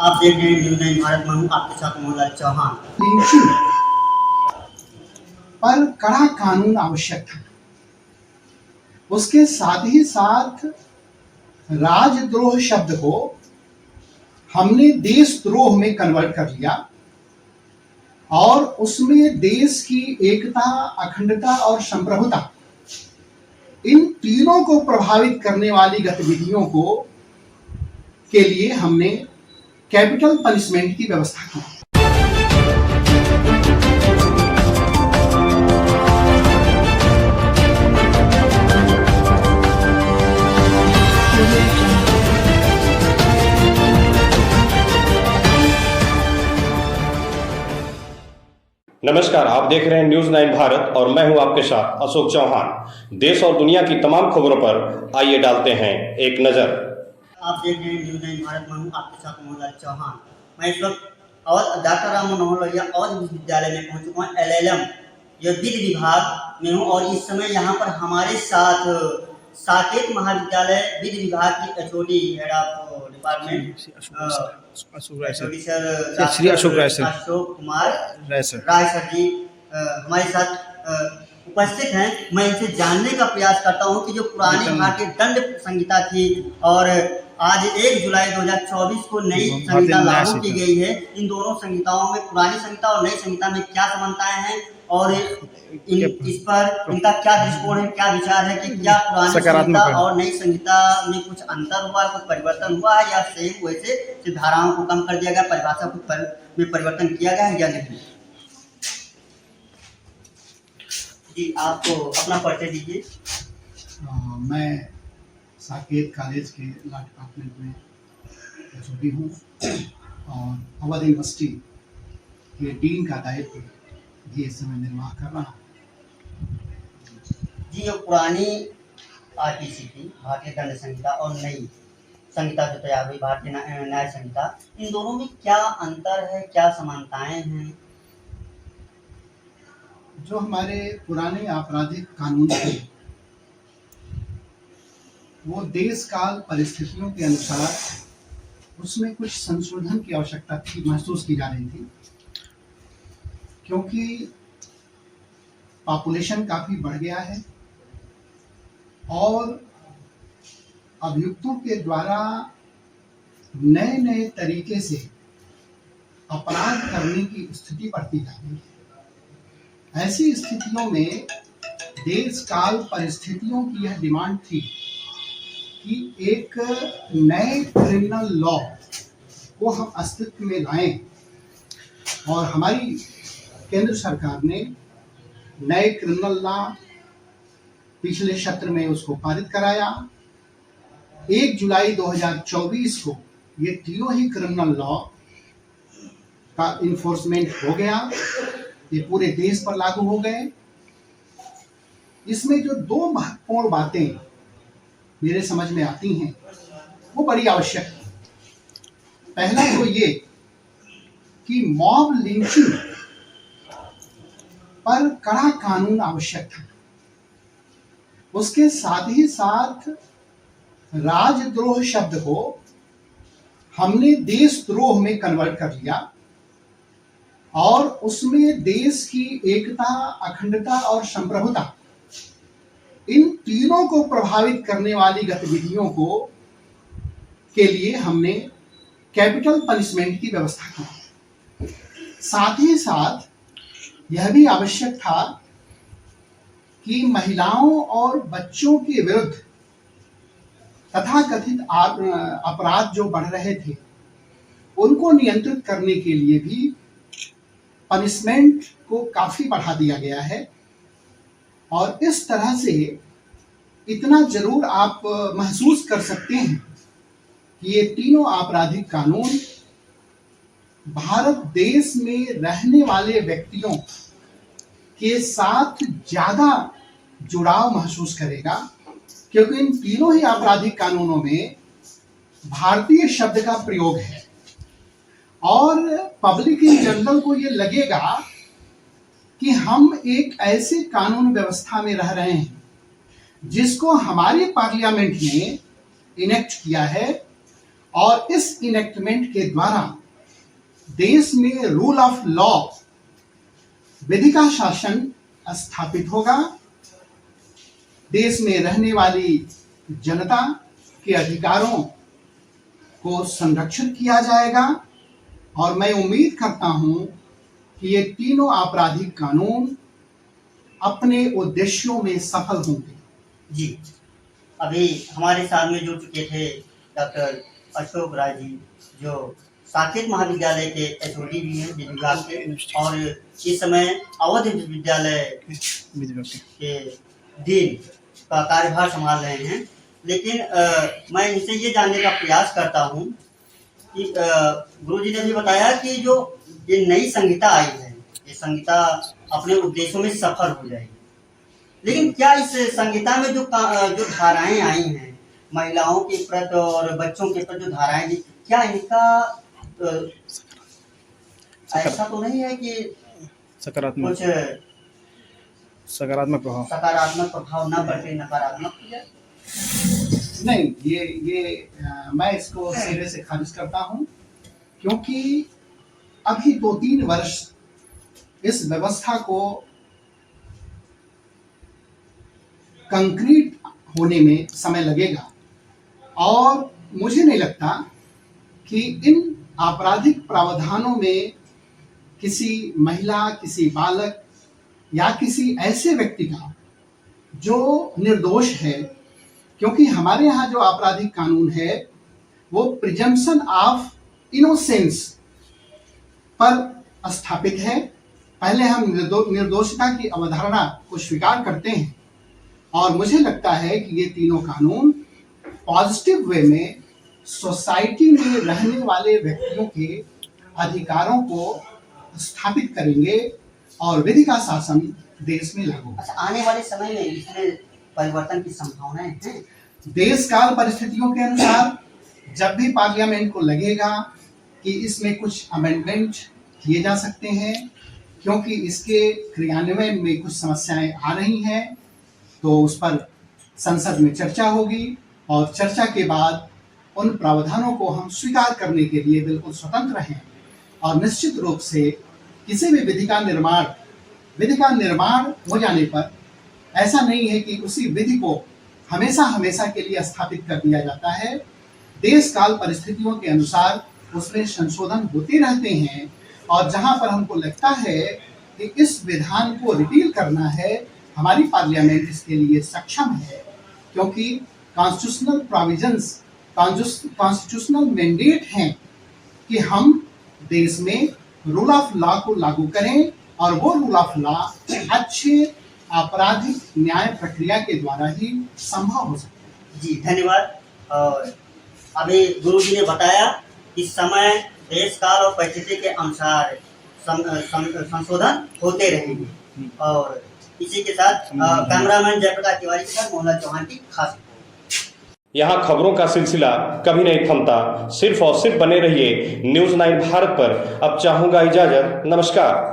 आप देख रहे हैं न्यूज़ 9 भारत में हूँ आपके साथ मोहनलाल चौहान। लिंचिंग पर कड़ा कानून आवश्यक था। उसके साथ ही साथ राजद्रोह शब्द को हमने देशद्रोह में कन्वर्ट कर लिया और उसमें देश की एकता, अखंडता और संप्रभुता, इन तीनों को प्रभावित करने वाली गतिविधियों को के लिए हमने कैपिटल पनिशमेंट की व्यवस्था की। नमस्कार, आप देख रहे हैं न्यूज़ 9 भारत और मैं हूं आपके साथ अशोक चौहान। देश और दुनिया की तमाम खबरों पर आइए डालते हैं एक नजर। आप देख रहे हैं न्यूज़ 9 भारत में हूँ आपके साथ मोहनलाल चौहान। मैं इस वक्त डॉक्टर राम मनोहर लोहिया अवध विश्वविद्यालय में पहुँच चुका हूँ। LLM यह विधि विभाग में हूँ और इस समय यहाँ पर हमारे साथ साकेत महाविद्यालय विधि विभाग की HOD head of department Shri Ashok Kumar Rai sir ji हमारे साथ उपस्थित हैं। मैं इनसे जानने का प्रयास करता हूं कि जो पुरानी भारतीय दंड संहिता थी और आज 1 जुलाई 2024 को नई संहिता लागू की गई है, इन दोनों संहिताओं में, पुरानी संहिता और नई संहिता में क्या समानताएं हैं और इस पर इनका क्या दृष्टिकोण है, क्या विचार है कि क्या पुरानी संहिता और नई संहिता में कुछ अंतर हुआ, कुछ परिवर्तन हुआ है या सेम वैसे सिर्फ धाराओं को कम कर दिया गया, परिभाषा में परिवर्तन किया गया है या नहीं? जी, आपको अपना परिचय दीजिए। मैं साकेत कॉलेज के लॉ डिपार्टमेंट में HOD हूँ और अवध यूनिवर्सिटी के डीन का दायित्व भी इस समय निर्वाह कर रहा हूँ। जी, जो पुरानी RPC थी, भारतीय दंड संहिता, और नई संहिता जो तैयार हुई, भारतीय न्याय संहिता, इन दोनों में क्या अंतर है, क्या समानताएं हैं? जो हमारे पुराने आपराधिक कानून थे वो देश काल परिस्थितियों के अनुसार उसमें कुछ संशोधन की आवश्यकता थी, महसूस की जा रही थी, क्योंकि पॉपुलेशन काफी बढ़ गया है और अभियुक्तों के द्वारा नए नए तरीके से अपराध करने की स्थिति बढ़ती जा रही है। ऐसी स्थितियों में देश काल परिस्थितियों की यह डिमांड थी कि एक नए क्रिमिनल लॉ को हम अस्तित्व में लाएं और हमारी केंद्र सरकार ने नए क्रिमिनल लॉ पिछले सत्र में उसको पारित कराया। 1 जुलाई 2024 को ये तीनों ही क्रिमिनल लॉ का इन्फोर्समेंट हो गया, ये पूरे देश पर लागू हो गए। इसमें जो दो महत्वपूर्ण बातें मेरे समझ में आती हैं वो बड़ी आवश्यक है। पहला तो ये कि मॉब लिंचिंग पर कड़ा कानून आवश्यक था। उसके साथ ही साथ राजद्रोह शब्द को हमने देशद्रोह में कन्वर्ट कर लिया और उसमें देश की एकता, अखंडता और संप्रभुता, इन तीनों को प्रभावित करने वाली गतिविधियों को के लिए हमने कैपिटल पनिशमेंट की व्यवस्था की। साथ ही साथ यह भी आवश्यक था कि महिलाओं और बच्चों के विरुद्ध तथाकथित अपराध जो बढ़ रहे थे उनको नियंत्रित करने के लिए भी पनिशमेंट को काफी बढ़ा दिया गया है। और इस तरह से इतना जरूर आप महसूस कर सकते हैं कि ये तीनों आपराधिक कानून भारत देश में रहने वाले व्यक्तियों के साथ ज्यादा जुड़ाव महसूस करेगा, क्योंकि इन तीनों ही आपराधिक कानूनों में भारतीय शब्द का प्रयोग है और पब्लिक इन जनरल को ये लगेगा कि हम एक ऐसे कानून व्यवस्था में रह रहे हैं जिसको हमारे पार्लियामेंट ने इनेक्ट किया है और इस इनेक्टमेंट के द्वारा देश में रूल ऑफ लॉ, विधि का शासन स्थापित होगा। देश में रहने वाली जनता के अधिकारों को संरक्षित किया जाएगा और मैं उम्मीद करता हूं कि ये तीनों आपराधिक कानून अपने उद्देश्यों में सफल होंगे। जी, अभी हमारे साथ में जुड़ चुके थे डॉक्टर अशोक राय जी, जो साकेत महाविद्यालय के एचओडी भी हैं विधि विभाग के, और इस समय अवध विश्वविद्यालय के डीन का कार्यभार संभाल रहे हैं। लेकिन मैं इनसे ये जानने का प्रयास करता हूँ कि गुरुजी ने भी बताया कि जो ये नई संहिता आई है, ये संहिता अपने उद्देश्यों में सफल हो जाएगी, लेकिन क्या इस संहिता में जो धाराएं आई हैं महिलाओं के प्रति और बच्चों के प्रति जो धाराएं दी, क्या इनका ऐसा तो नहीं है कि सकारात्मक प्रभाव न पड़े, नकारात्मक हो जाए? नहीं, ये मैं इसको सिरे से खारिज करता हूं, क्योंकि अभी 2-3 वर्ष इस व्यवस्था को कंक्रीट होने में समय लगेगा और मुझे नहीं लगता कि इन आपराधिक प्रावधानों में किसी महिला, किसी बालक या किसी ऐसे व्यक्ति का जो निर्दोष है, क्योंकि हमारे यहाँ जो आपराधिक कानून है वो प्रिजम्पशन ऑफ इनोसेंस पर स्थापित है। पहले हम निर्दोषता की अवधारणा को स्वीकार करते हैं और मुझे लगता है कि ये तीनों कानून पॉजिटिव वे में सोसाइटी में रहने वाले व्यक्तियों के अधिकारों को स्थापित करेंगे और विधि का शासन देश में लागू। अच्छा, आने वाले समय में इसमें परिवर्तन की संभावनाएं हैं? देश काल परिस्थितियों के अनुसार जब भी पार्लियामेंट को लगेगा कि इसमें कुछ अमेंडमेंट किए जा सकते हैं, क्योंकि इसके क्रियान्वयन में कुछ समस्याएं आ रही हैं, तो उस पर संसद में चर्चा होगी और चर्चा के बाद उन प्रावधानों को हम स्वीकार करने के लिए बिल्कुल स्वतंत्र हैं। और निश्चित रूप से किसी भी विधि का निर्माण हो जाने पर ऐसा नहीं है कि उसी विधि को हमेशा के लिए स्थापित कर दिया जाता है। देश काल परिस्थितियों के अनुसार उसमें संशोधन होते रहते हैं और जहां पर हमको लगता है कि इस विधान को रिपील करना है, हमारी पार्लियामेंट इसके लिए सक्षम है, क्योंकि कॉन्स्टिट्यूशनल प्रोविजंस, कॉन्स्टिट्यूशनल मैंडेट हैं कि हम देश में रूल ऑफ लॉ को लागू करें और वो रूल ऑफ लॉ अच्छे आपराधिक न्याय प्रक्रिया के द्वारा ही संभव हो सकता है। जी, धन्यवाद। और अभी गुरुजी ने बताया कि समय, देश काल और परिस्थिति के अनुसार संशोधन होते रहेंगे। और इसी के साथ कैमरामैन जयप्रकाश तिवारी के साथ मोहन चौहान की खास। यहाँ खबरों का सिलसिला कभी नहीं थमता, सिर्फ और सिर्फ बने रहिए न्यूज़ 9 भारत पर। अब चाहूंगा इजाजत, नमस्कार।